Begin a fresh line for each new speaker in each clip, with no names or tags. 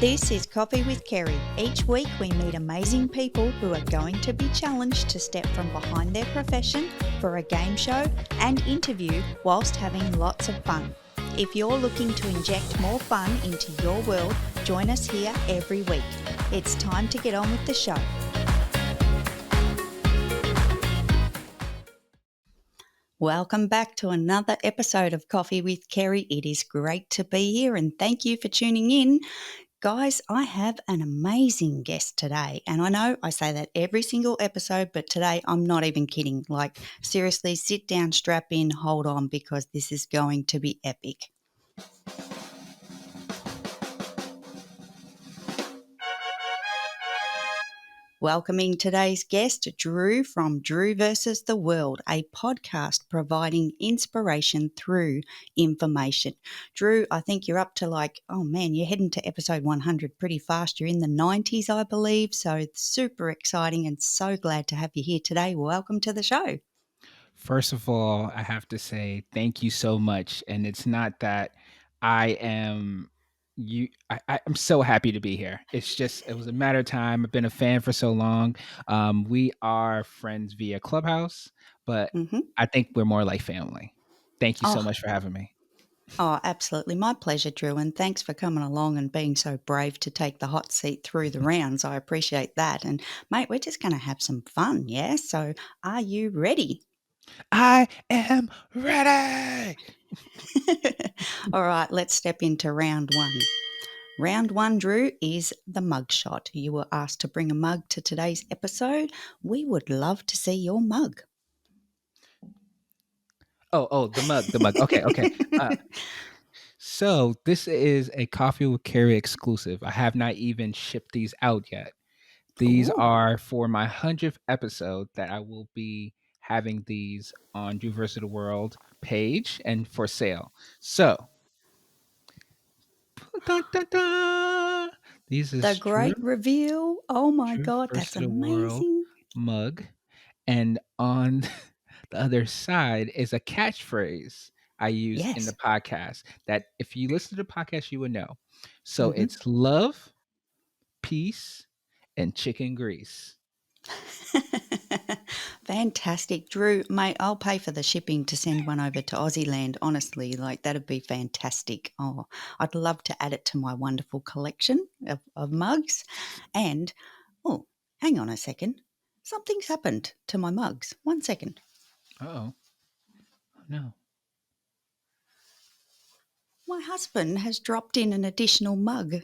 This is Coffee with Kerry. Each week we meet amazing people who are going to be challenged to step from behind their profession for a game show and interview whilst having lots of fun. If you're looking to inject more fun into your world, join us here every week. It's time to get on with the show. Welcome back to another episode of Coffee with Kerry. It is great to be here and thank you for tuning in. Guys, I have an amazing guest today, and I know I say that every single episode, but today I'm not even kidding. Like, seriously, sit down, strap in, hold on, because this is going to be epic. Welcoming today's guest, Drew from Drew versus the World, a podcast providing inspiration through information. Drew, I think you're up to you're heading to episode 100 pretty fast. You're in the 90s, I believe. So it's super exciting and so glad to have you here today. Welcome to the show.
First of all, I have to say thank you so much. And it's not that I am I'm so happy to be here. It was a matter of time. I've been a fan for so long. We are friends via Clubhouse, but I think we're more like family. Thank you so much for having me.
Oh, absolutely. My pleasure, Drew. And thanks for coming along and being so brave to take the hot seat through the rounds. I appreciate that. And, mate, we're just going to have some fun, yeah? So are you ready?
I am ready.
All right, let's step into round one. Round one, Drew, is the mug shot. You were asked to bring a mug to today's episode. We would love to see your mug.
The mug. Okay. So this is a Coffee with Kerry exclusive. I have not even shipped these out yet. These
Ooh.
are for my 100th episode that I will be having these on Drew vs. the World page and for sale. So, dun, dun, dun. These is
The great reveal. Oh my
Drew
God,
vs.
that's
the World
amazing.
mug. And on the other side is a catchphrase I use in the
Yes.
podcast that if you listen to the podcast, you would know. So it's love, peace, and chicken grease.
Fantastic. Drew, mate, I'll pay for the shipping to send one over to Aussie land. Honestly, that'd be fantastic. Oh, I'd love to add it to my wonderful collection of mugs. And, oh, hang on a second. Something's happened to my mugs. 1 second.
Oh no.
My husband has dropped in an additional mug.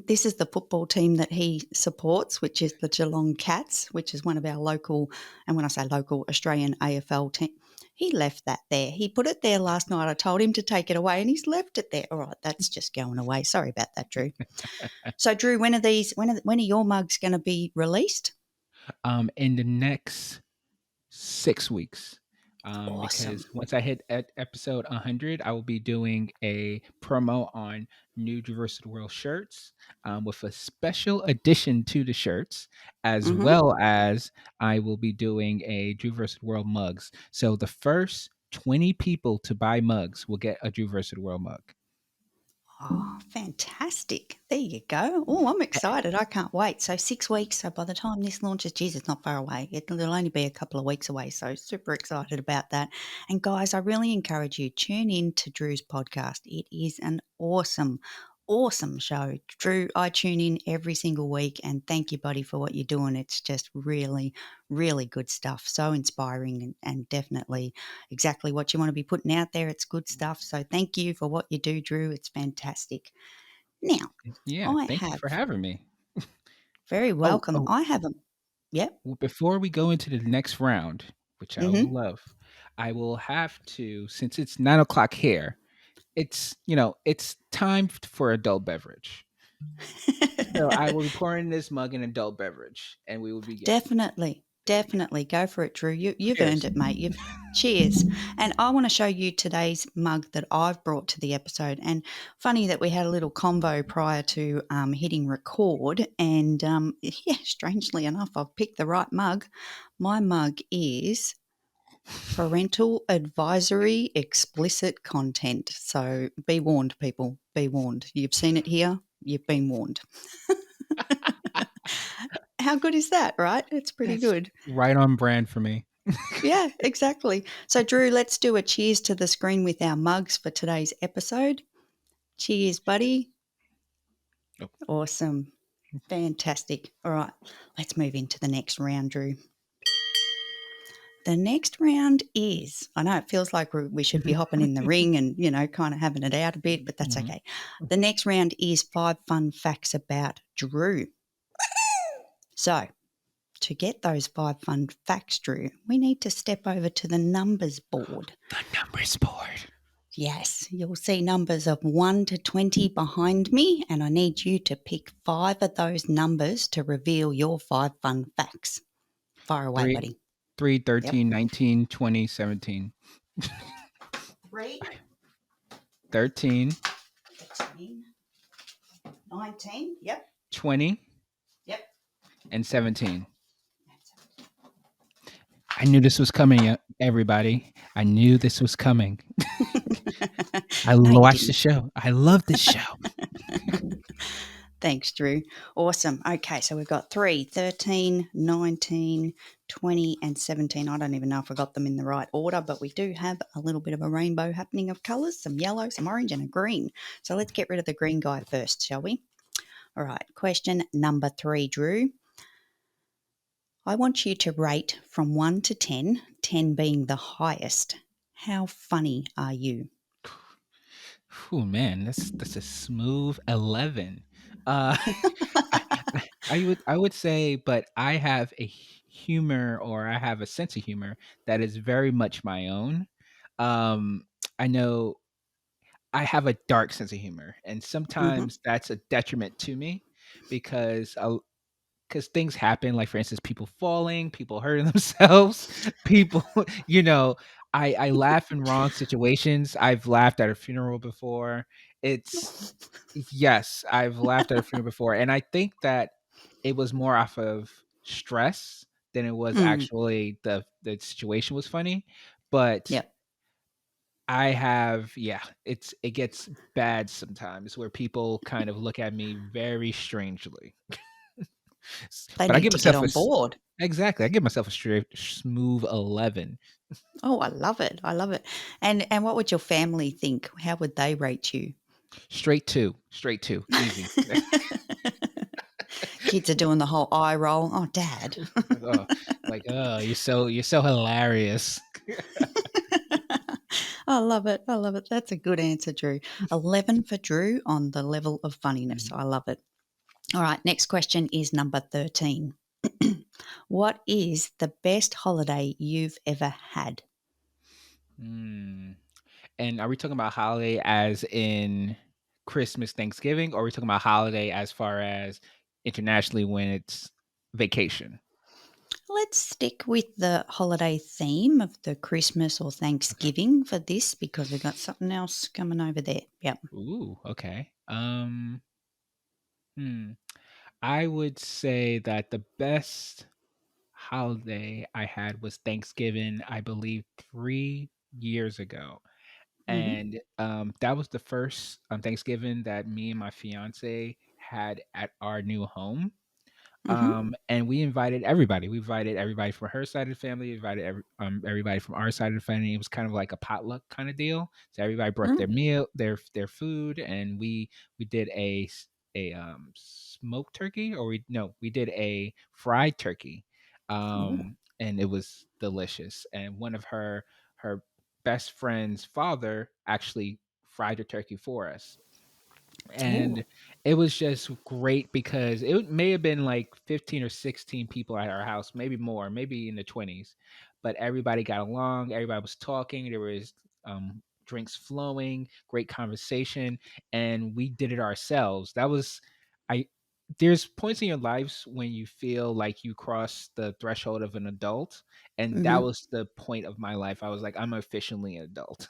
This is the football team that he supports, which is the Geelong Cats, which is one of our local, and when I say local, Australian AFL team. He left that there. He put it there last night. I told him to take it away, and he's left it there. All right, that's just going away. Sorry about that, Drew. So, Drew, when are your mugs going to be released?
In the next 6 weeks.
Awesome.
Because once I hit episode 100, I will be doing a promo on new Drew vs. the World shirts with a special addition to the shirts, as well as I will be doing a Drew vs. the World mugs. So the first 20 people to buy mugs will get a Drew vs. the World mug.
Oh, fantastic. There you go. Oh, I'm excited. I can't wait. So 6 weeks. So by the time this launches, geez, it's not far away. It'll only be a couple of weeks away. So super excited about that. And guys, I really encourage you, tune in to Drew's podcast. It is an awesome show. Drew, I tune in every single week and thank you, buddy, for what you're doing. It's just really, really good stuff. So inspiring and definitely exactly what you want to be putting out there. It's good stuff. So thank you for what you do, Drew. It's fantastic. Now,
Yeah, thank you for having me.
Very welcome.
Oh,
I have a, yep.
well, before we go into the next round, which I will love, I will have to, since it's 9 o'clock here, it's time for adult beverage. So I will be pouring this mug in adult beverage, and we will begin.
Definitely. Go for it, Drew. You've
Cheers.
earned it, mate. Cheers. And I want to show you today's mug that I've brought to the episode. And funny that we had a little convo prior to hitting record. And strangely enough, I've picked the right mug. My mug is parental advisory explicit content. So be warned, people. Be warned. You've seen it here. you've been warned. How good is that, right? It's pretty
That's
good.
right on brand for me.
Yeah, exactly. So, Drew, let's do a cheers to the screen with our mugs for today's episode. Cheers, buddy.
Oh,
Awesome. Fantastic. All right, let's move into the next round, Drew. The next round is, I know it feels like we should be hopping in the ring and, kind of having it out a bit, but that's
mhm.
okay. The next round is 5 fun facts about Drew. So, to get those 5 fun facts, Drew, we need to step over to the numbers board.
The numbers board.
Yes, you'll see numbers of 1 to 20 behind me, and I need you to pick 5 of those numbers to reveal your 5 fun facts. Fire away,
3,
buddy.
3,
Yep.
13, 19, 20, 17.
3,
13,
13, 19. Yep.
20,
Yep.
and 17. I knew this was coming, everybody. I knew this was coming. I
No, you
watched the
didn't.
show. I love this show.
Thanks, Drew. Awesome. Okay, so we've got 3, 13, 19, 20, and 17. I don't even know if I got them in the right order, but we do have a little bit of a rainbow happening of colours, some yellow, some orange, and a green. So let's get rid of the green guy first, shall we? All right, question number 3, Drew. I want you to rate from 1 to 10, 10 being the highest. How funny are you?
Oh man, that's a smooth 11. Uh, I, I would say, but I have a humor, or I have a sense of humor that is very much my own. Um, I know I have a dark sense of humor, and
Mm-hmm.
sometimes that's a detriment to me because things happen, like, for instance, people falling, people hurting themselves, people, you know, I laugh in wrong situations. I've laughed at a funeral before. It's Yes, I've laughed at a funeral before, and I think that it was more off of stress than it was
Mm,
actually the situation was funny, but
yep.
it gets bad sometimes where people kind of look at me very strangely.
They
But I
need
give
to get
myself
on board.
exactly, I give myself a straight smooth 11.
Oh, I love it. I love it. And what would your family think? How would they rate you?
Straight 2, easy.
Kids are doing the whole eye roll. Oh, Dad.
Oh, like, "Oh, you're so hilarious."
I love it. I love it. That's a good answer, Drew. 11 for Drew on the level of funniness.
Mhm.
I love it. All right. Next question is number 13. What is the best holiday you've ever had?
Mm. And are we talking about holiday as in Christmas, Thanksgiving, or are we talking about holiday as far as internationally when it's vacation?
Let's stick with the holiday theme of the Christmas or
Okay.
Thanksgiving for this because we've got something else coming over there. Yep.
Ooh, okay. Hmm. I would say that the best holiday I had was Thanksgiving, I believe 3 years ago.
Mm-hmm.
And, that was the first, Thanksgiving that me and my fiance had at our new home.
Mm-hmm.
And we invited everybody. We invited everybody from her side of the family, we invited everybody from our side of the family. It was kind of like a potluck kinda deal. So everybody brought their
Mm.
meal, their food, and we did smoked turkey, or we did a fried turkey.
Ooh.
And it was delicious. And one of her best friend's father actually fried the turkey for us.
Ooh.
And it was just great because it may have been like 15 or 16 people at our house, maybe more, maybe in the 20s, but everybody got along, everybody was talking, there was drinks flowing, great conversation, and we did it ourselves. That was I There's points in your lives when you feel like you cross the threshold of an adult, and that
Mm-hmm.
was the point of my life. I was like, I'm officially an adult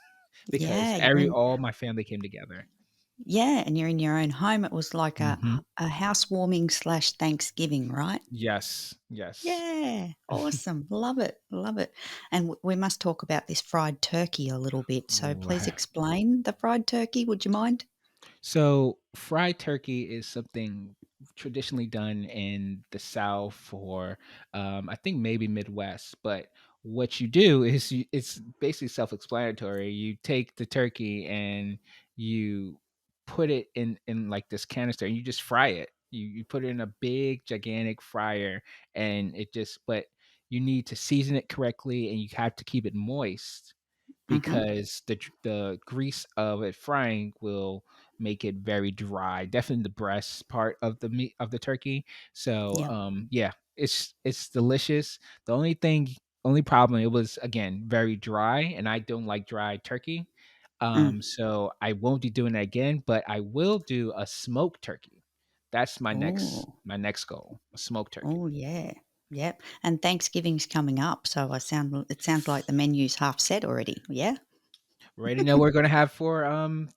because
Yeah,
every all my family came together.
and you're in your own home. It was like
Mhm.
a housewarming slash Thanksgiving, right?
Yes, yes.
Yeah, awesome. Love it. Love it. And we must talk about this fried turkey a little bit. So please
Right.
explain the fried turkey. Would you mind?
fried turkey is something traditionally done in the South or I think maybe Midwest. But what you do is it's basically self-explanatory. You take the turkey and you put it in like this canister and you just fry it. You put it in a big gigantic fryer and it just but you need to season it correctly and you have to keep it moist
Mhm.
because the grease of it frying will make it very dry. Definitely the breast part of the meat of the turkey. So
Yep.
yeah, it's delicious. The only problem, it was again very dry, and I don't like dry turkey.
Mm.
So I won't be doing that again, but I will do a smoked turkey. That's
Oh.
my next goal, a smoked turkey.
Oh, yeah. Yep. And Thanksgiving's coming up, so it sounds like the menu's half set already. Yeah?
Ready to know what we're gonna have for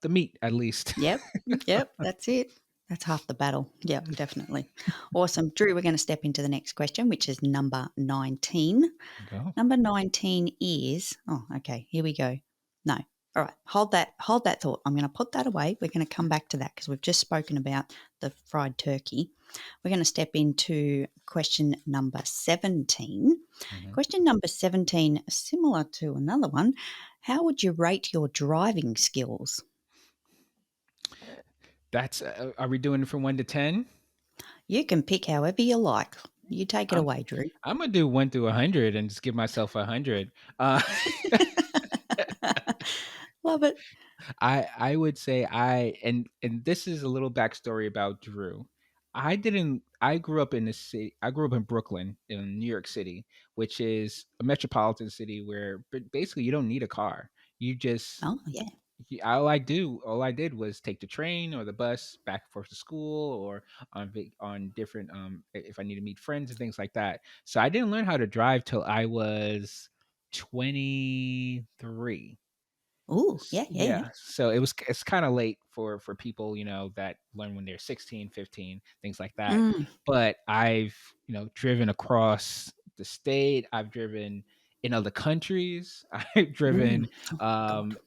the meat at least.
Yep. Yep. That's it. That's half the battle. Yep, definitely. Awesome. Drew, we're going to step into the next question, which is number 19.
Go.
Number 19 is, oh, okay, here we go. No. All right. Hold that thought. I'm going to put that away. We're going to come back to that because we've just spoken about the fried turkey. We're going to step into question number 17.
Mhm.
Question number 17, similar to another one. How would you rate your driving skills?
That's are we doing it from 1 to 10?
You can pick however you like. You take it
I'm
away, Drew.
I'm gonna do 1 through 100 and just give myself 100. Uh,
Love it.
I would say and this is a little backstory about Drew. I grew up in the city. I grew up in Brooklyn in New York City, which is a metropolitan city where basically you don't need a car. You just
Oh, yeah.
all I did was take the train or the bus back and forth to school or on different if I need to meet friends and things like that. So I didn't learn how to drive till I was 23.
Oh, yeah, yeah, yeah.
Yeah, so it's kind of late for people, that learn when they're 16, 15, things like that.
Mm,
But I've, driven across the state. I've driven in other countries. I've
mm.
driven
Oh, God.
um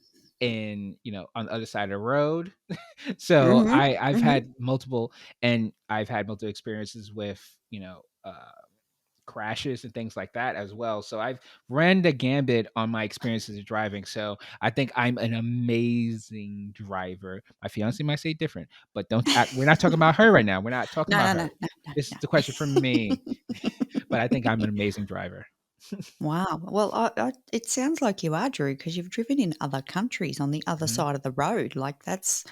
in, on the other side of the road. So
Mhm,
I've
mhm.
had multiple experiences with, crashes and things like that as well. So I've ran the gambit on my experiences of driving. So I think I'm an amazing driver. My fiance might say different, but don't act, we're not talking about her right now. We're not talking
No,
about
no,
her.
no, no, no,
This is the
no.
question for me. But I think I'm an amazing driver.
Wow. Well, it sounds like you are, Drew, because you've driven in other countries on the other
Mhm.
side of the road. Like that's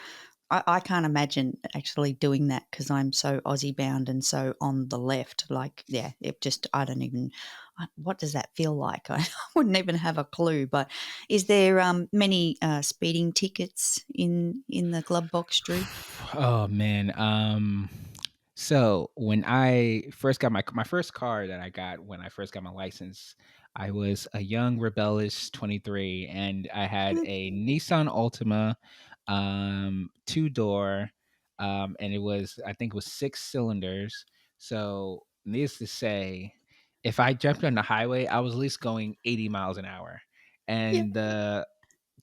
I can't imagine actually doing that because I'm so Aussie bound and so on the left. Like, yeah, it just, I don't even, what does that feel like? I wouldn't even have a clue. But is there many speeding tickets in the glove box, Drew?
Oh man. So when I first got my first car that I got when I first got my license, I was a young rebellious 23 and I had
Mm,
a Nissan Altima, two-door, and I think it was 6 cylinders. So needless to say, if I jumped on the highway, I was at least going 80 miles an hour.
yeah.
And the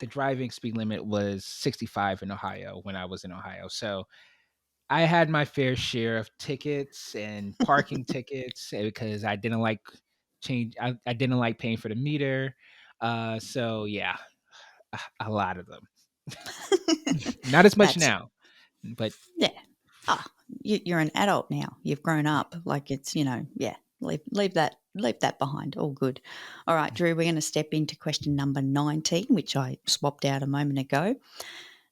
driving speed limit was 65 in Ohio when I was in Ohio. So I had my fair share of tickets and parking tickets because I didn't like I didn't like paying for the meter. So yeah, a lot of them. Not as much
That's,
now, but
yeah. Ah, you're an adult now. You've grown up. Like it's, yeah. Leave that behind. All good. All right, Drew. We're going to step into question number 19, which I swapped out a moment ago.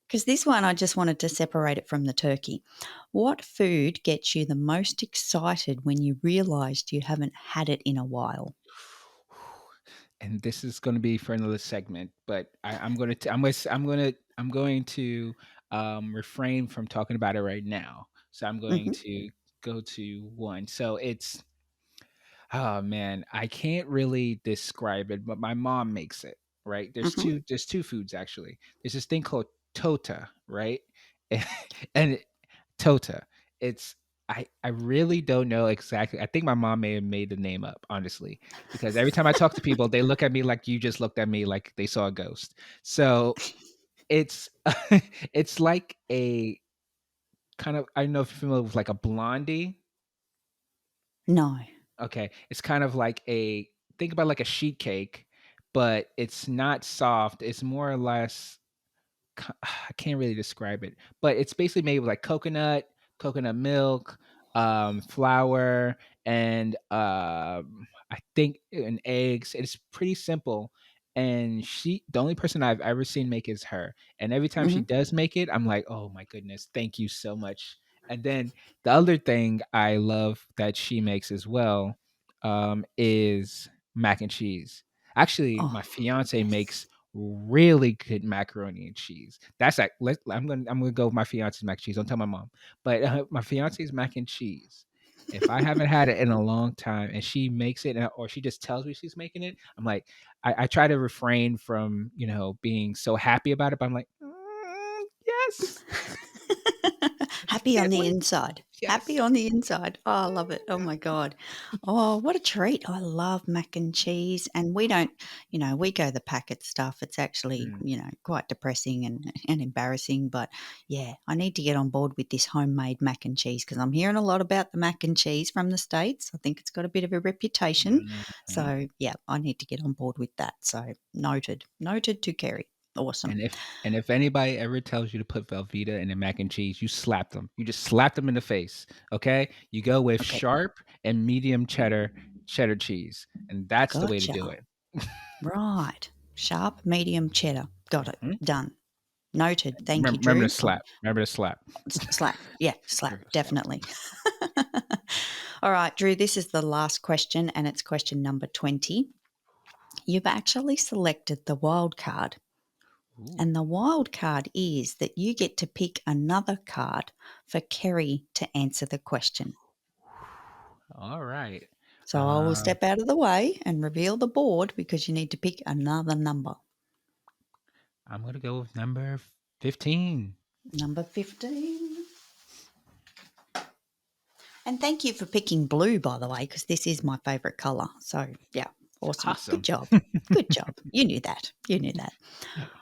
Because this one, I just wanted to separate it from the turkey. What food gets you the most excited when you realised you haven't had it in a while?
and this is going to be for another segment. But I'm going to I'm going to refrain from talking about it right now. So I'm going
Hmm.
to go to one. So it's Oh man, I can't really describe it, but my mom makes it, right?
Hmm.
There's two foods actually. There's this thing called tota, right? And tota. It's I really don't know exactly. I think my mom may have made the name up, honestly, because every time I talk to people, they look at me like you just looked at me like they saw a ghost. So it's it's like a kind of, I don't know if you're familiar with like a blondie.
No.
Okay, it's kind of like a, think about like a sheet cake, but it's not soft. It's more or less, I can't really describe it, but it's basically made with like coconut milk, flour, and I think and eggs. It's pretty simple. And the only person I've ever seen make is her. And every time she
Mhm.
does make it, I'm like, oh my goodness, thank you so much. And then the other thing I love that she makes as well, is mac and cheese. Actually,
Oh,
my fiance
yes.
makes really good macaroni and cheese. That's like, I'm gonna go with my fiance's mac and cheese. Don't tell my mom, but my fiance's mac and cheese. If I haven't had it in a long time, and she makes it, or she just tells me she's making it, I'm like, I try to refrain from being so happy about it, but I'm like, yes, I
Happy on
can't
the
wait.
inside. Happy
Yes.
on the inside. Oh, I love it. Oh my God. Oh, what a treat. I love mac and cheese. And we don't, we go the packet stuff. It's actually,
Mm,
quite depressing and embarrassing. But yeah, I need to get on board with this homemade mac and cheese because I'm hearing a lot about the mac and cheese from the States. I think it's got a bit of a reputation.
mm.
So yeah, I need to get on board with that. So noted. Noted to Kerry. Awesome.
And if anybody ever tells you to put Velveeta in a mac and cheese, you slap them. You just slap them in the face. Okay? You go with
Okay.
sharp and medium cheddar cheese, and that's the way to
Gotcha.
do it.
Right. Sharp, medium cheddar. Got it.
Mhm.
Done. Noted. Thank you,
Remember to
Drew.
slap. Remember to slap.
Slap. Yeah, slap.
Remember to slap.
Definitely. All right, Drew, this is the last question, and it's question number 20. You've actually selected the wild card,
Ooh.
and the wild card is that you get to pick another card for Kerry to answer the question.
All right.
So I will
Um,
step out of the way and reveal the board because you need to pick another number.
I'm gonna go with number 15.
Number 15. And thank you for picking blue, by the way, because this is my favourite colour. So, yeah, awesome. Good
Awesome.
job. Good job. You knew that. You knew that.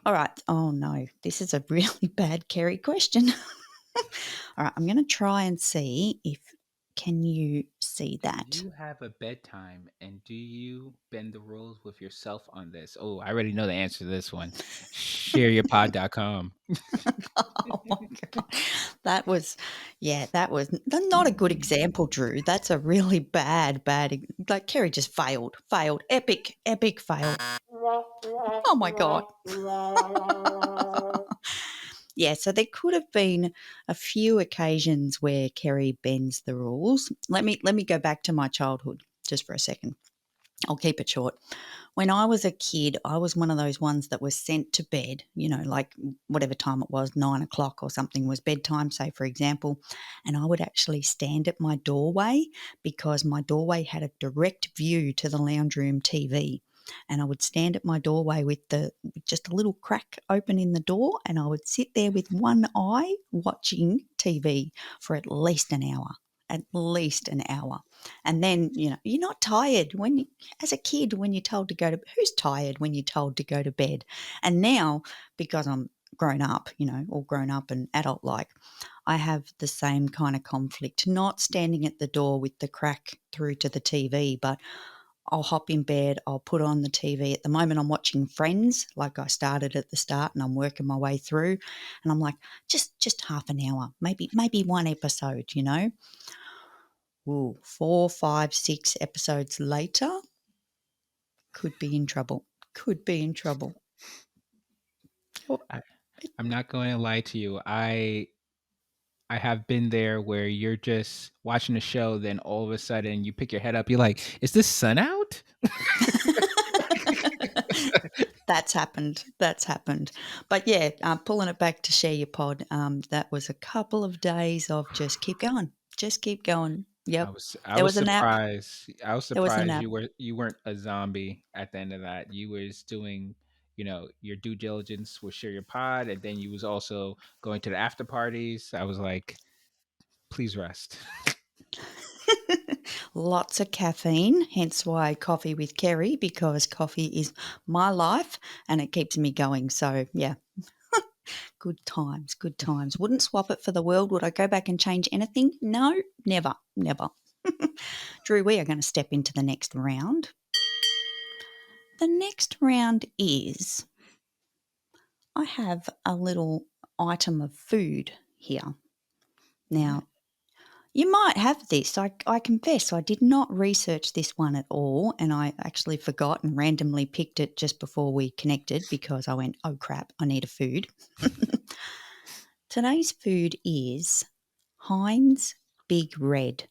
All right. Oh, no. This is a really bad Kerry question. All right. I'm going to try and see if can you see
Do
that?
you have a bedtime, and do you bend the rules with yourself on this? Oh, I already know the answer to this one. Shareyourpod.com.
Oh, my God. That was not a good example, Drew. That's a really bad, like Kerry just failed. Epic fail. Oh, my God. Yeah, so there could have been a few occasions where Kerry bends the rules. Let me go back to my childhood just for a second. I'll keep it short. When I was a kid, I was one of those ones that was sent to bed, like whatever time it was, 9 o'clock or something was bedtime, say, for example. And I would actually stand at my doorway because my doorway had a direct view to the lounge room TV. And I would stand at my doorway with just a little crack open in the door, and I would sit there with one eye watching TV for at least an hour. At least an hour. And then, you're not tired as a kid when you're told to go to who's tired when you're told to go to bed. And now, because I'm grown up, all grown up and adult like, I have the same kind of conflict, not standing at the door with the crack through to the TV, but I'll hop in bed, I'll put on the TV. At the moment I'm watching Friends, like I started at the start and I'm working my way through, and I'm like, just half an hour, maybe one episode. Ooh, 4, 5, 6 episodes later, could be in trouble. Could be in trouble. Oh,
I, I'm not going to lie to you. I have been there where you're just watching a show, then all of a sudden you pick your head up. You're like, "Is this sun out?"
That's happened. That's happened. But yeah, pulling it back to share your pod, that was a couple of days of just keep going. Just keep going.
I
Yep.
was I
There
was
was a nap.
surprised. I was
There was a
surprised
nap.
you weren't a zombie at the end of that. You was doing, your due diligence with Share Your Pod, and then you was also going to the after parties. I was like, please rest.
Lots of caffeine, hence why coffee with Kerry, because coffee is my life and it keeps me going. So, yeah, Good times, good times. Wouldn't swap it for the world. Would I go back and change anything? No, never, never. Drew, we are going to step into the next round. The next round is I have a little item of food here. Now, you might have this. I confess I did not research this one at all, and I actually forgot and randomly picked it just before we connected because I went, oh crap, I need a food. Today's food is Heinz Big Red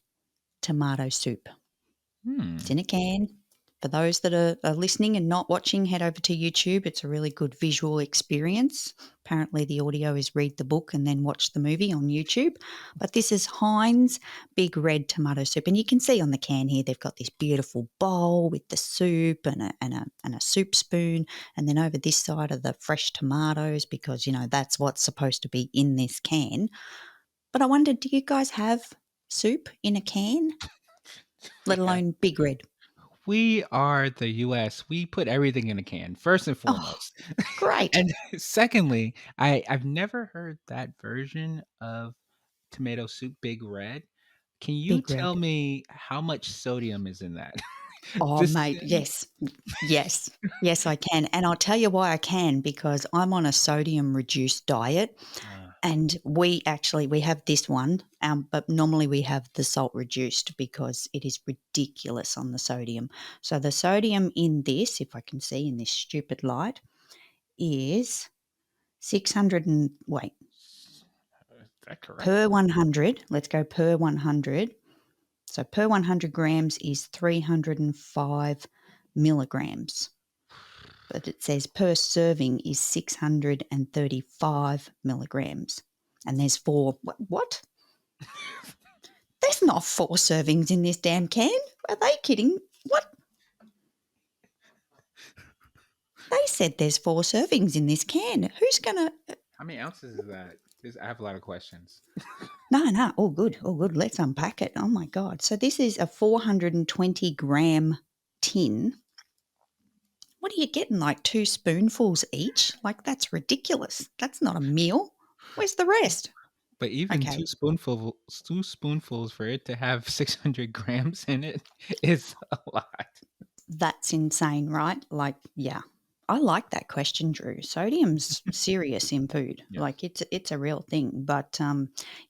tomato soup. It's in a can. For those that are listening and not watching, head over to YouTube. It's a really good visual experience. Apparently, the audio is read the book and then watch the movie on YouTube. But this is Heinz Big Red Tomato Soup. And you can see on the can here, they've got this beautiful bowl with the soup and a soup spoon. And then over this side are the fresh tomatoes because, you know, that's what's supposed to be in this can. But I wondered, do you guys have soup in a can, let
Yeah.
alone Big Red?
We are the US. We put everything in a can, first and
Oh,
foremost.
great.
And secondly, I've never heard that version of tomato soup, Big Red. Can you
Big
tell
Red.
me how much sodium is in that?
Oh,
This
mate, yes. Yes. Yes, I can. And I'll tell you why I can, because I'm on a sodium reduced diet
uh,
and we have this one, but normally we have the salt reduced because it is ridiculous on the sodium. So the sodium in this, if I can see in this stupid light, is 600 and wait,
is that correct?
per 100. Let's go per 100. So per 100 grams is 305 milligrams. But it says per serving is 635 milligrams. And there's four. What? There's not 4 servings in this damn can. Are they kidding? What? They said there's 4 servings in this can. Who's going to.
How many ounces is that? I have a lot of questions.
No. All good. All good. Let's unpack it. Oh, my God. So this is a 420 gram tin. What are you getting? Like 2 spoonfuls each? Like, that's ridiculous. That's not a meal. Where's the rest?
But even
Okay.
two spoonfuls for it to have 600 grams in it is a lot.
That's insane, right? Like, yeah. I like that question, Drew. Sodium's serious in food.
Yes.
Like it's a real thing. But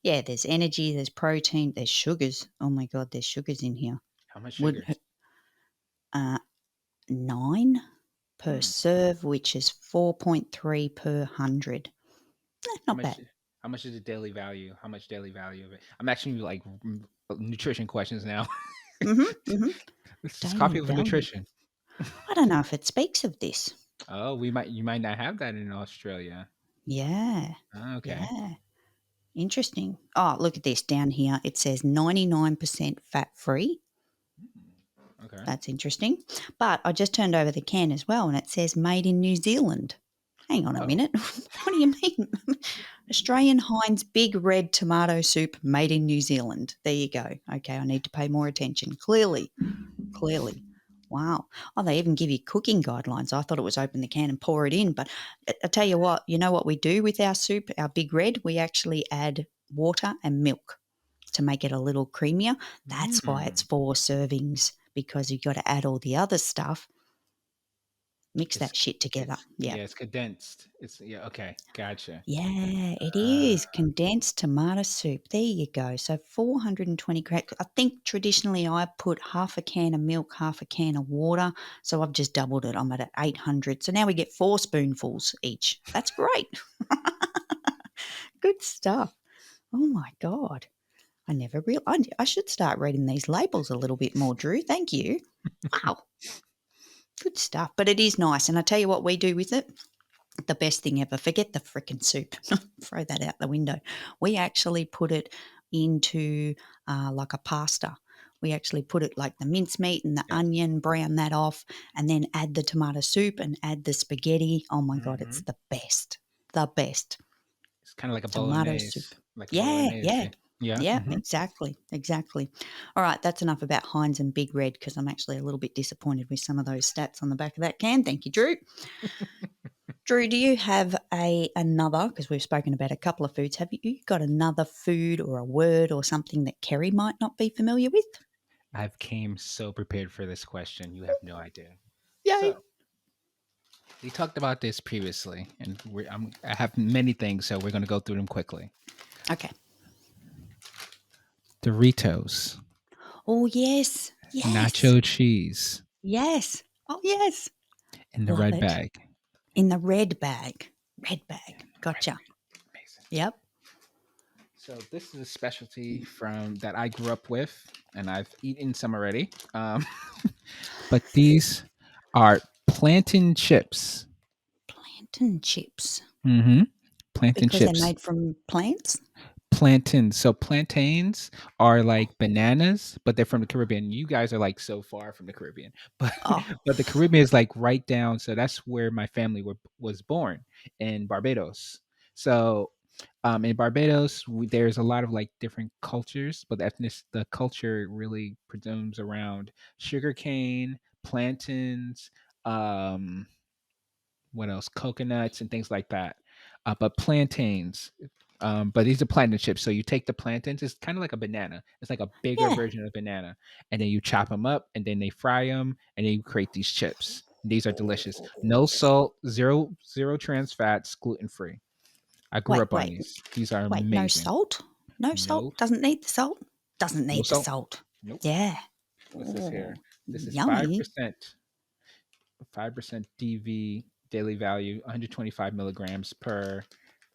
yeah, there's energy, there's protein, there's sugars. Oh my God, there's sugars in here.
How much
Would
sugars?
9 per
Hmm.
serve, which is 4.3 per 100.
How
Not
much?
bad.
How much is the daily value? How much daily value of it? I'm actually like nutrition questions now.
Mm-hmm.
This is
Daily
coffee with
value.
nutrition.
I don't know if it speaks of this.
Oh, you might not have that in Australia.
Yeah.
Oh, okay.
Yeah. Interesting. Oh, look at this down here. It says 99% fat free.
Okay.
That's interesting. But I just turned over the can as well and it says made in New Zealand. Hang on a
Oh,
minute. What do you mean? Australian Heinz Big Red Tomato Soup made in New Zealand. There you go. Okay, I need to pay more attention. Clearly. Wow. Oh, they even give you cooking guidelines. I thought it was open the can and pour it in. But I tell you what we do with our soup, our Big Red? We actually add water and milk to make it a little creamier. That's why it's 4 servings because you've got to add all the other stuff, mix
it's
that shit together. Yeah.
it's condensed. It's okay. Gotcha.
Yeah, it
Uh,
is condensed tomato soup. There you go. So 420 grams. I think traditionally I put half a can of milk, half a can of water. So I've just doubled it. I'm at 800. So now we get 4 spoonfuls each. That's great. Good stuff. Oh my God. I never realized. I should start reading these labels a little bit more, Drew. Thank you. Wow. Good stuff. But it is nice. And I tell you what we do with it. The best thing ever. Forget the frickin' soup. Throw that out the window. We actually put it into like a pasta. We actually put it like the mincemeat and the
yes.
onion, brown that off, and then add the tomato soup and add the spaghetti. Oh my God, it's
Hmm.
the best. The best.
It's kind of like a
Tomato
bolognese,
soup.
like a
Yeah,
bolognese.
yeah.
Yeah. Yeah.
Yeah,
Hmm.
exactly. All right, that's enough about Heinz and Big Red because I'm actually a little bit disappointed with some of those stats on the back of that can. Thank you, Drew. Drew, do you have another? Because we've spoken about a couple of foods. Have you got another food or a word or something that Kerry might not be familiar with?
I've came so prepared for this question. You have no idea.
Yay!
So we talked about this previously, and I have many things, so we're going to go through them quickly.
Okay.
Doritos,
Oh yes, yes,
nacho cheese
yes. Oh yes,
in the
love
red
it.
bag.
In the red bag. Red
Yeah,
bag.
in the red
Gotcha.
bag. Amazing.
Yep.
So this is a specialty from that I grew up with, and I've eaten some already. But these are plantain chips.
Plantain chips.
Mm-hmm. Plantain
Because they're
chips.
made from plants?
Plantains. So plantains are like bananas, but they're from the Caribbean. You guys are like so far from the Caribbean, but
Oh,
but the Caribbean is like right down. So that's where my family was born in Barbados. So in Barbados, there's a lot of like different cultures, but the culture really predominates around sugarcane, plantains, um, what else? Coconuts and things like that. But plantains. But these are plantain chips. So you take the plantains. It's kind of like a banana. It's like a bigger
yeah.
version of banana, and then you chop them up, and then they fry them, and then you create these chips. These are delicious. No salt, zero trans fats, gluten free. I grew
Wait,
up on
wait,
these. These are
wait. No
amazing.
salt? No
No,
salt? Doesn't need the salt? Doesn't
no
need the
salt.
salt.
Nope.
Yeah.
What's this here?
Oh,
This is five
yummy.
percent 5% DV daily value, 125 milligrams per.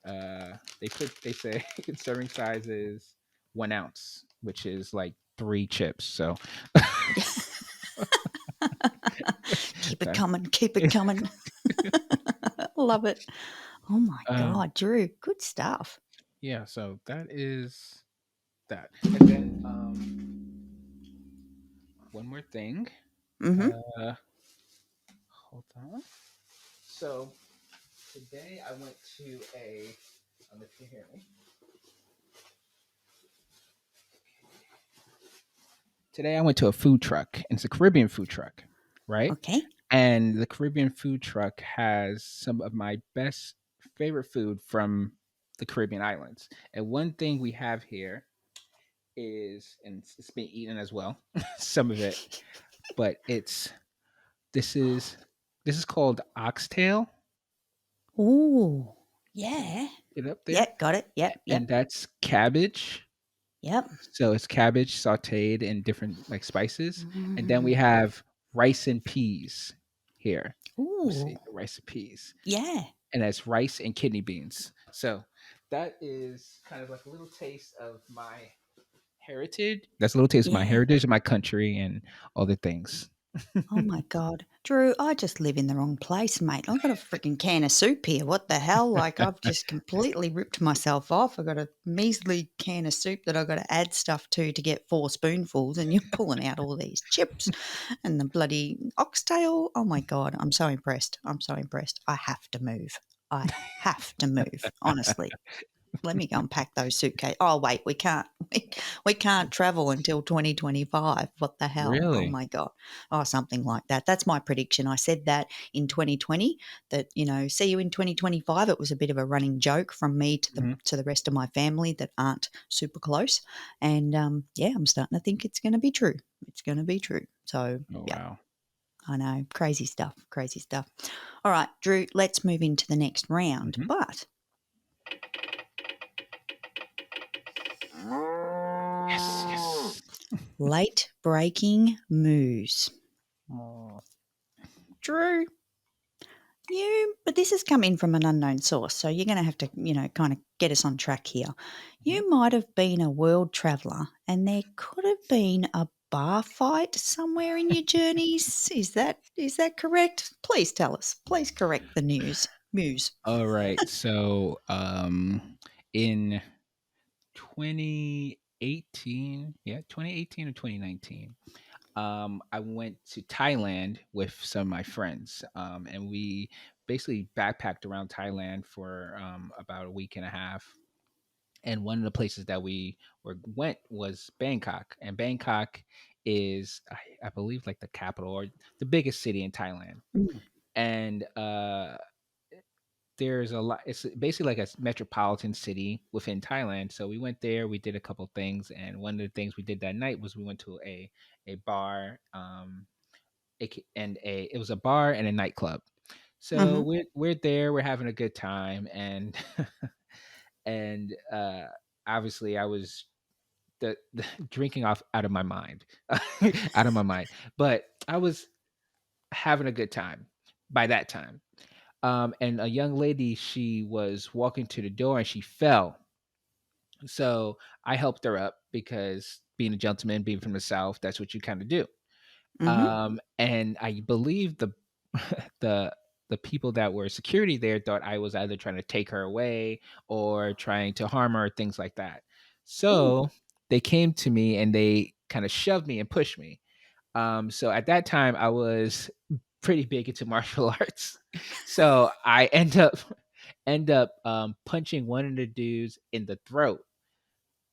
They say serving size is 1 ounce, which is like 3 chips. So
Keep it
that,
coming. Keep it coming. Love it. Oh my
um,
God, Drew. Good stuff.
yeah. So that is that. And then one more thing.
Mm-hmm.
Uh, hold on. So today I went to a. If you hear me. Today I went to a food truck, and it's a Caribbean food truck, right?
Okay.
And the Caribbean food truck has some of my best favorite food from the Caribbean islands. And one thing we have here is, and it's been eaten as well, some of it, but this is this is called oxtail.
Ooh.
Can you
Yeah.
get it up there?
Yep. Got it. Yep.
And
Yep.
that's cabbage.
Yep.
So it's cabbage sauteed in different like spices, and then we
Mm.
have rice and peas here. Let's see,
Ooh.
rice and peas,
Yeah.
and that's rice and kidney beans. So that is kind of like a little taste of my heritage. That's a little taste of my
Yeah.
heritage, my country, and all the things.
Oh my God. Drew, I just live in the wrong place, mate. I've got a freaking can of soup here. What the hell? Like, I've just completely ripped myself off. I've got a measly can of soup that I've got to add stuff to get 4 spoonfuls, and you're pulling out all these chips and the bloody oxtail. Oh my God. I'm so impressed. I'm so impressed. I have to move. I have to move, honestly. Let me go and pack those suitcases. Oh wait, we can't. We can't travel until 2025. What the hell? Oh
Really?
my god. Oh, something like that. That's my prediction. I said that in 2020. That see you in 2025. It was a bit of a running joke from me to the
Mhm.
rest of my family that aren't super close. And yeah, I'm starting to think it's going to be true. It's going to be true. So
Oh
yeah,
wow.
I know. Crazy stuff. Crazy stuff. All right, Drew. Let's move into the next round.
Hmm.
But
Yes, yes.
late breaking news.
Oh.
Drew, but this has come in from an unknown source, so you're going to have to, kind of get us on track here.
Mhm.
You might have been a world traveller and there could have been a bar fight somewhere in your journeys. Is that correct? Please tell us. Please correct the news. Muse.
All right. So in 2018, yeah, 2018 or 2019. I went to Thailand with some of my friends, and we basically backpacked around Thailand for about a week and a half. And one of the places that went was Bangkok, and Bangkok is, I believe, like the capital or the biggest city in Thailand.
Mm.
And there's a lot. It's basically like a metropolitan city within Thailand. So we went there. We did a couple things, and one of the things we did that night was we went to a bar. It was a bar and a nightclub. So
Mhm.
we're there. We're having a good time, and and obviously I was the drinking off out of my mind, out of my mind. But I was having a good time by that time. And a young lady, she was walking to the door and she fell. So I helped her up because being a gentleman, being from the South, that's what you kind of do.
Mhm.
And I believe the the people that were security there thought I was either trying to take her away or trying to harm her, things like that.
Ooh.
So they came to me and they kind of shoved me and pushed me. So at that time, I was pretty big into martial arts. So I end up punching one of the dudes in the throat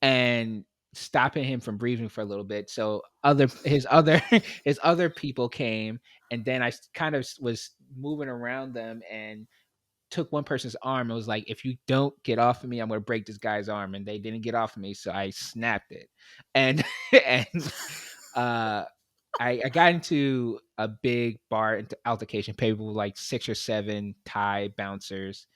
and stopping him from breathing for a little bit. So other his other people came, and then kind of was moving around them and took one person's arm and was like, "If you don't get off of me, I'm gonna break this guy's arm." And they didn't get off of me, so I snapped it. And and uh I got into a big bar altercation, people with like 6 or 7 Thai bouncers.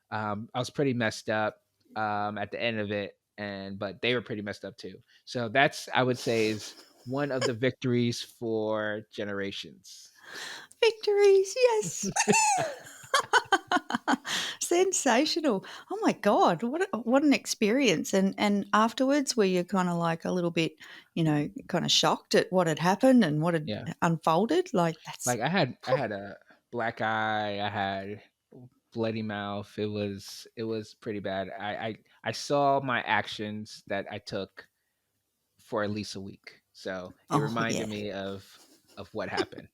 I was pretty messed up at the end of it, and but they were pretty messed up too. So that's, I would say, is one of the victories for generations.
Victories, yes. Sensational. Oh my god, what an experience. And afterwards, were you kinda like a little bit, kinda shocked at what had happened and what had
Yeah.
unfolded? Like, that's
Like I had a black eye, I had bloody mouth. It was pretty bad. I saw my actions that I took for at least a week. So it
oh,
reminded
yeah.
me of what happened.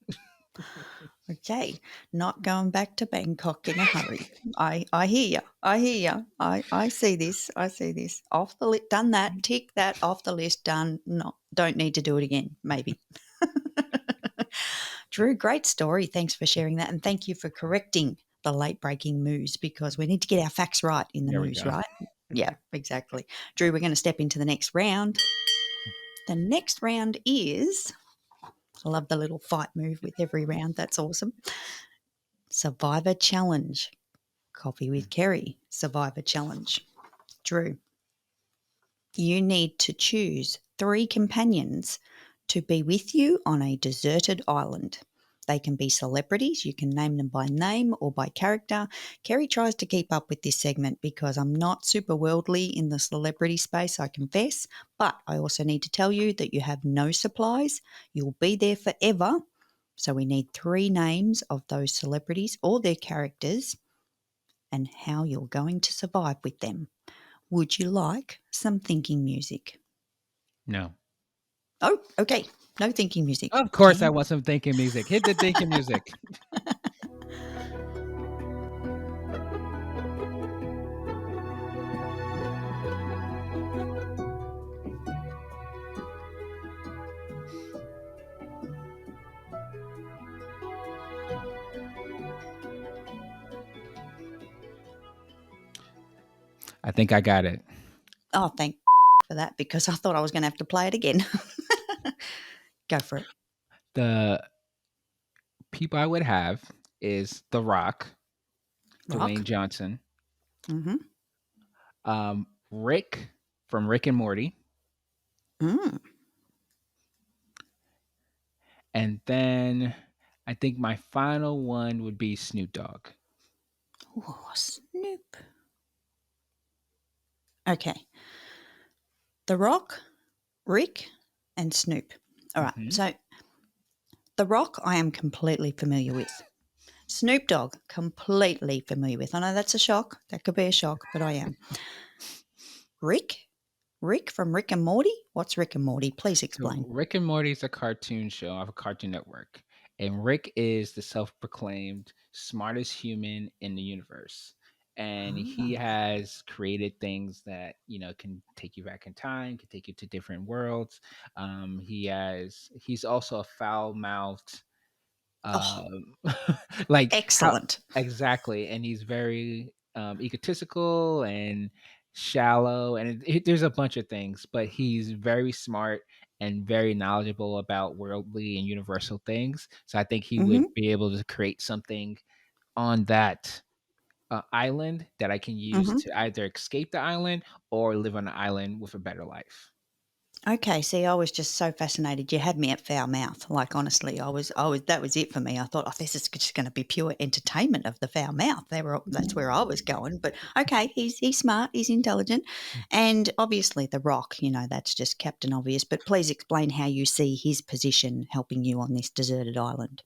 Okay, not going back to Bangkok in a hurry. I hear you. I hear you. I see this. I see this. Off the list. Done that. Tick that off the list. Done. No, don't need to do it again. Maybe. Drew, great story. Thanks for sharing that, and thank you for correcting the late breaking news because we need to get our facts right in the
There we
news,
go.
right? Yeah, exactly. Drew, we're going to step into the next round. The next round is, I love the little fight move with every round. That's awesome. Survivor Challenge. Coffee with Kerry. Survivor Challenge. Drew, you need to choose 3 companions to be with you on a deserted island. They can be celebrities. You can name them by name or by character. Kerry tries to keep up with this segment because I'm not super worldly in the celebrity space, I confess. But I also need to tell you that you have no supplies. You'll be there forever. So we need 3 names of those celebrities or their characters and how you're going to survive with them. Would you like some thinking music?
No.
Oh, okay. No thinking music.
Of course I
Can
want some thinking music. Hit the thinking music. I think I got it.
Oh, thank for that because I thought I was going to have to play it again. Go for it.
The people I would have is The Rock, Dwayne
Rock.
Johnson,
Mm-hmm.
Rick from Rick and Morty,
Mm.
and then I think my final one would be Snoop Dogg.
Oh, Snoop. Okay. The Rock, Rick, and Snoop. All right.
Mhm.
So The Rock, I am completely familiar with. Snoop Dogg, completely familiar with. I know that's a shock. That could be a shock, but I am. Rick? Rick from Rick and Morty? What's Rick and Morty? Please
So
explain.
Rick and Morty is a cartoon show off a Cartoon Network, and Rick is the self-proclaimed smartest human in the universe. And he
Ah.
has created things that can take you back in time, can take you to different worlds. He's also a foul-mouthed,
Oh,
um, like how
excellent.
exactly, and he's very egotistical and shallow, and there's a bunch of things, but he's very smart and very knowledgeable about worldly and universal things. So I think he would
Mhm.
be able to create something on that island that I can use
Mhm.
to either escape the island or live on the island with a better life.
Okay, see, I was just so fascinated. You had me at foul mouth. Like honestly, I was that was it for me. I thought, oh, this is just going to be pure entertainment of the foul mouth. That's where I was going. But okay, he's smart, he's intelligent, and obviously the Rock. That's just Captain Obvious. But please explain how you see his position helping you on this deserted island.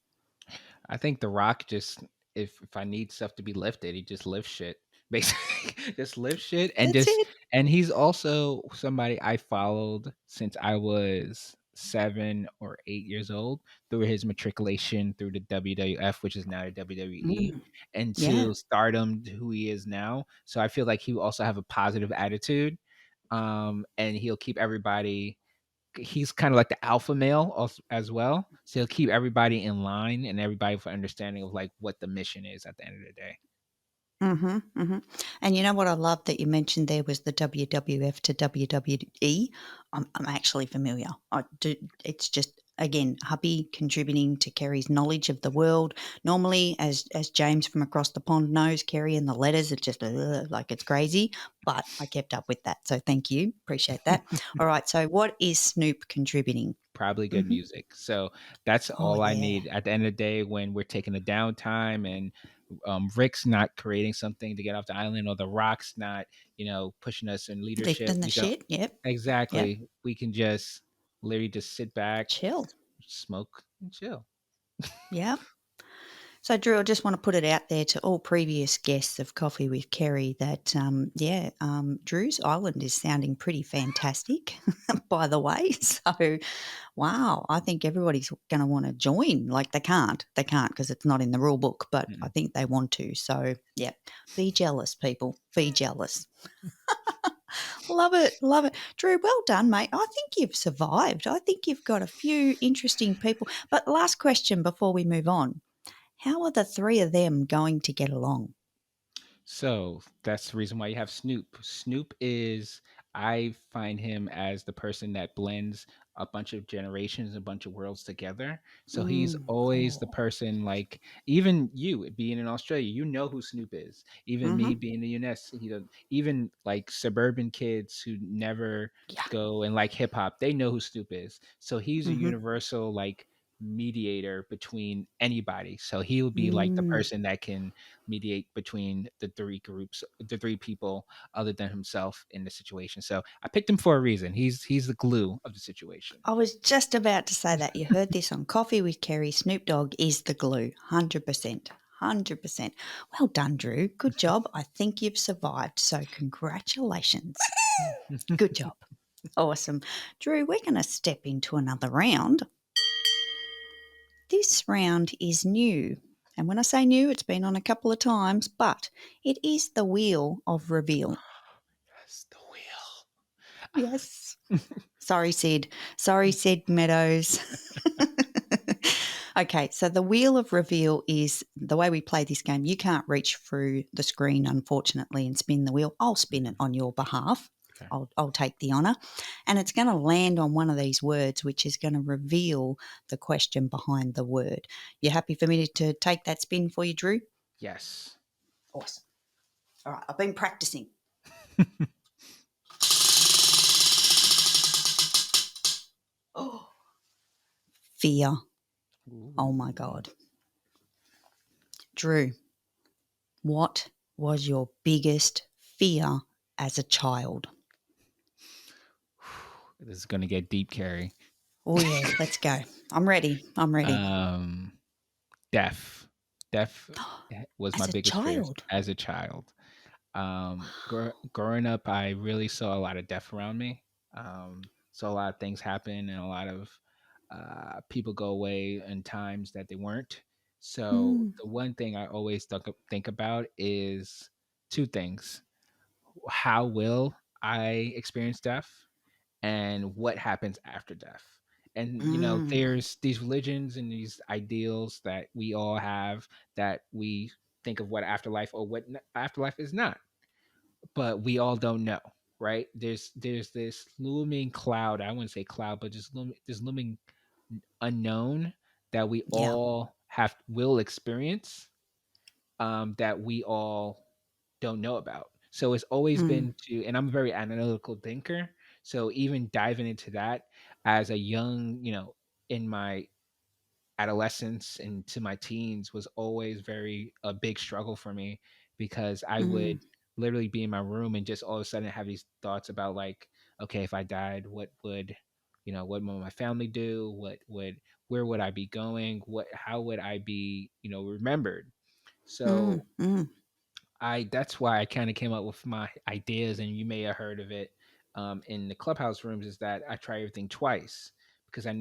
I think The Rock just, if I need stuff to be lifted, he just lifts shit. Basically, just lifts shit and
That's
just,
it.
and he's also somebody I followed since I was 7 or 8 years old through his matriculation through the WWF, which is now the WWE,
Mm,
and
yeah.
to stardom to who he is now. So I feel like he will also have a positive attitude, and he'll keep everybody, he's kind of like the alpha male as well. So he'll keep everybody in line and everybody for understanding of like what the mission is at the end of the day.
Mhm, mhm. And you know what I love that you mentioned there was the WWF to WWE. I'm actually familiar. I do it's just again, hubby contributing to Kerry's knowledge of the world. Normally, as James from across the pond knows, Kerry and the letters are just like it's crazy, but I kept up with that. So thank you. Appreciate that. All right, so what is Snoop contributing?
Probably good
Mhm.
music. So that's
Oh,
all I
yeah.
need at the end of the day when we're taking a downtime and Rick's not creating something to get off the island, or the Rock's not, pushing us in leadership.
Lifting the
We don't
shit. Yep. Yep.
exactly. We can just literally just sit back,
Chill.
smoke, and chill.
Yep. So, Drew, I just want to put it out there to all previous guests of Coffee with Kerry that, Drew's Island is sounding pretty fantastic, by the way. So, wow, I think everybody's going to want to join. Like, they can't because it's not in the rule book, but I
Mm.
think they want to. So, yeah, be jealous, people. Be jealous. Love it. Love it. Drew, well done, mate. I think you've survived. I think you've got a few interesting people. But last question before we move on. How are the three of them going to get along?
So that's the reason why you have Snoop. Snoop is, I find him as the person that blends a bunch of generations, a bunch of worlds together. So he's
Mm.
always the
Oh.
person, like, even you being in Australia, you know who Snoop is. Even me
Mhm.
being in the US, even like suburban kids who never
Yeah.
go and like hip hop, they know who Snoop is. So he's a
Mhm.
universal like mediator between anybody. So he'll be like the
Mm.
person that can mediate between the three groups, the three people other than himself in the situation. So I picked him for a reason. He's the glue of the situation.
I was just about to say that. You heard this on Coffee with Kerry. Snoop Dogg is the glue. 100%. 100%. Well done, Drew. Good job. I think you've survived. So, congratulations. Good job. Awesome. Drew, we're going to step into another round. This round is new. And when I say new, it's been on a couple of times, but it is the wheel of reveal.
That's the wheel.
Yes. Sorry, Sid. Sorry, Sid Meadows. Okay, so the wheel of reveal is the way we play this game. You can't reach through the screen, unfortunately, and spin the wheel. I'll spin it on your behalf.
Okay.
I'll take the honour. And it's going to land on one of these words, which is going to reveal the question behind the word. You happy for me to take that spin for you, Drew?
Yes.
Awesome. All right, I've been practicing. Oh, fear. Oh my
Ooh.
God. Drew, what was your biggest fear as a child?
This is gonna get deep, Carrie.
Oh, yeah, let's go. I'm ready. I'm ready.
um, Deaf. Deaf was my
As a
biggest fear
child?
as a child. Growing up, I really saw a lot of death around me. Saw a lot of things happen and a lot of people go away in times that they weren't. So
Mm,
the one thing I always think about is two things: how will I experience death, and what happens after death. And
mm,
there's these religions and these ideals that we all have that we think of what afterlife or what afterlife is not, but we all don't know, right? There's this looming cloud. I wouldn't say cloud, but just this looming unknown that we
Yeah.
all have will experience, that we all don't know about. So it's always
Mm,
been to, and I'm a very analytical thinker. So even diving into that as a young, in my adolescence and to my teens was always very a big struggle for me, because I
mm,
would literally be in my room and just all of a sudden have these thoughts about, like, okay, if I died, what would my family do? Where would I be going? How would I be, remembered?
mm,
So
mm.
that's why I kind of came up with my ideas, and you may have heard of it, in the Clubhouse rooms, is that I try everything twice, because
Yep.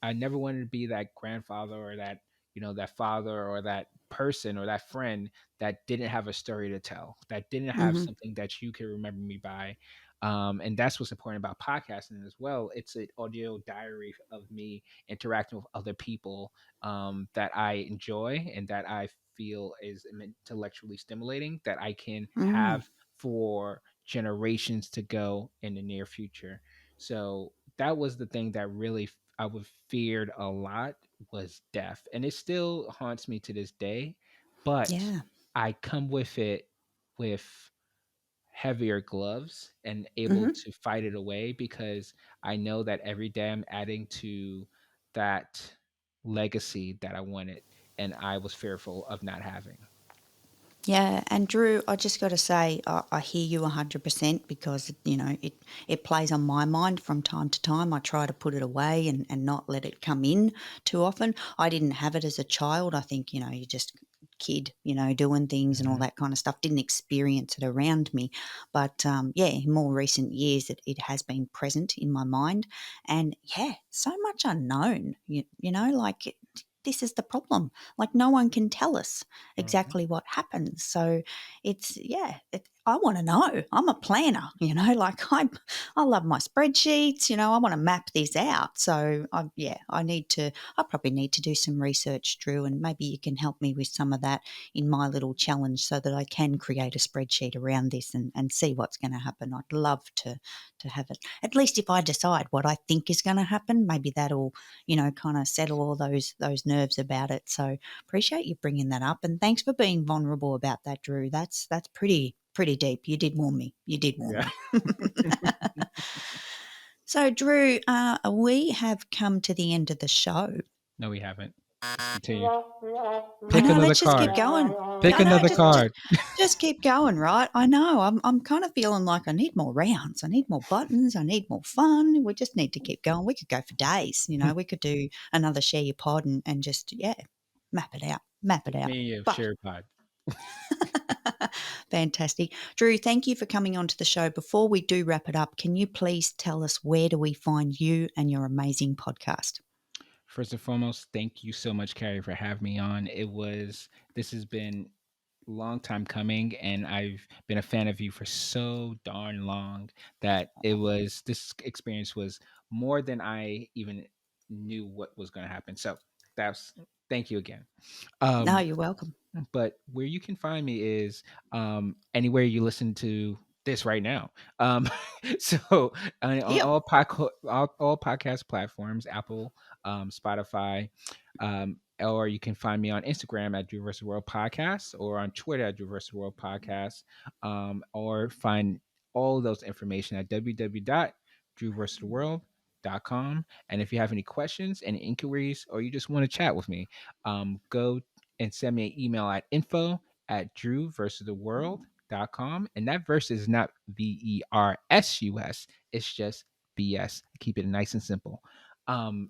I never wanted to be that grandfather, or that, that father, or that person, or that friend that didn't have a story to tell, that didn't have
Mhm.
something that you could remember me by. And that's what's important about podcasting as well. It's an audio diary of me interacting with other people, that I enjoy and that I feel is intellectually stimulating, that I can
Mm.
have for generations to go in the near future. So that was the thing that really I would feared a lot, was death, and it still haunts me to this day. But
Yeah.
I come with it with heavier gloves and able
Mhm.
to fight it away, because I know that every day I'm adding to that legacy that I wanted and I was fearful of not having.
Yeah, and Drew, I just got to say, I hear you 100% because it plays on my mind from time to time. I try to put it away and not let it come in too often. I didn't have it as a child. I think you just kid, doing things and all
Mhm.
that kind of stuff. Didn't experience it around me, but yeah, in more recent years, it has been present in my mind, and yeah, so much unknown. Like. This is the problem. Like, no one can tell us
Mhm.
exactly what happens. So I want to know. I'm a planner, like I love my spreadsheets, I want to map this out. So I probably need to do some research, Drew, and maybe you can help me with some of that in my little challenge so that I can create a spreadsheet around this and see what's going to happen. I'd love to have it. At least if I decide what I think is going to happen, maybe that'll, kind of settle all those nerves about it. So appreciate you bringing that up, and thanks for being vulnerable about that, Drew. That's pretty deep. You did warm me. You did warm
Yeah.
me. So, Drew, we have come to the end of the show.
No, we haven't. Let's continue.
I
Pick
know.
another
Let's just keep
card.
going.
Pick
I know.
another
Just
card.
just keep going, right? I know. I'm kind of feeling like I need more rounds. I need more buttons. I need more fun. We just need to keep going. We could go for days. We could do another share your pod and just map it out. Map it out.
Me and you,
But
share pod.
fantastic. Drew, thank you for coming on to the show. Before we do wrap it up, can you please tell us where do we find you and your amazing podcast?
First and foremost, thank you so much, Carrie, for having me on. This has been a long time coming, and I've been a fan of you for so darn long that this experience was more than I even knew what was going to happen. So that's thank you again.
No,
Um,
you're welcome.
but where you can find me is, anywhere you listen to this right now. So on
Yep.
all podcast platforms, Apple, Spotify, or you can find me on Instagram at Drew vs. World Podcast, or on Twitter at Drew vs. World Podcast, or find all those information at www.drewversusworld.com. And if you have any questions, any inquiries, or you just want to chat with me, go and send me an email at info@drewversustheworld.com. And that verse is not VERSUS, it's just BS. Keep it nice and simple.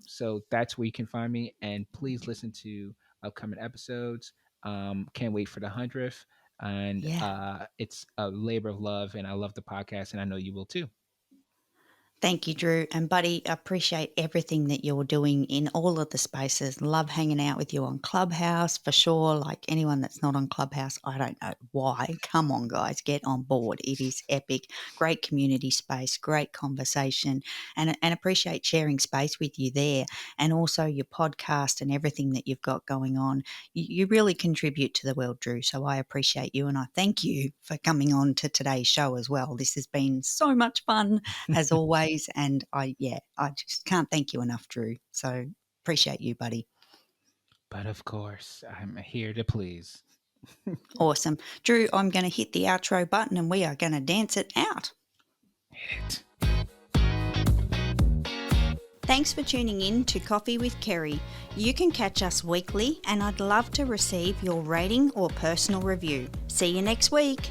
So that's where you can find me. And please listen to upcoming episodes. Can't wait for the 100th. And
Yeah.
it's a labor of love. And I love the podcast. And I know you will too.
Thank you, Drew. And buddy, appreciate everything that you're doing in all of the spaces. Love hanging out with you on Clubhouse for sure. Like anyone that's not on Clubhouse, I don't know why. Come on, guys, get on board. It is epic. Great community space, great conversation, and appreciate sharing space with you there. And also your podcast and everything that you've got going on. You really contribute to the world, Drew. So I appreciate you. And I thank you for coming on to today's show as well. This has been so much fun as always. And I just can't thank you enough, Drew. So appreciate you, buddy.
But of course, I'm here to please.
Awesome. Drew, I'm going to hit the outro button and we are going to dance it out.
Hit it.
Thanks for tuning in to Coffee with Kerry. You can catch us weekly and I'd love to receive your rating or personal review. See you next week.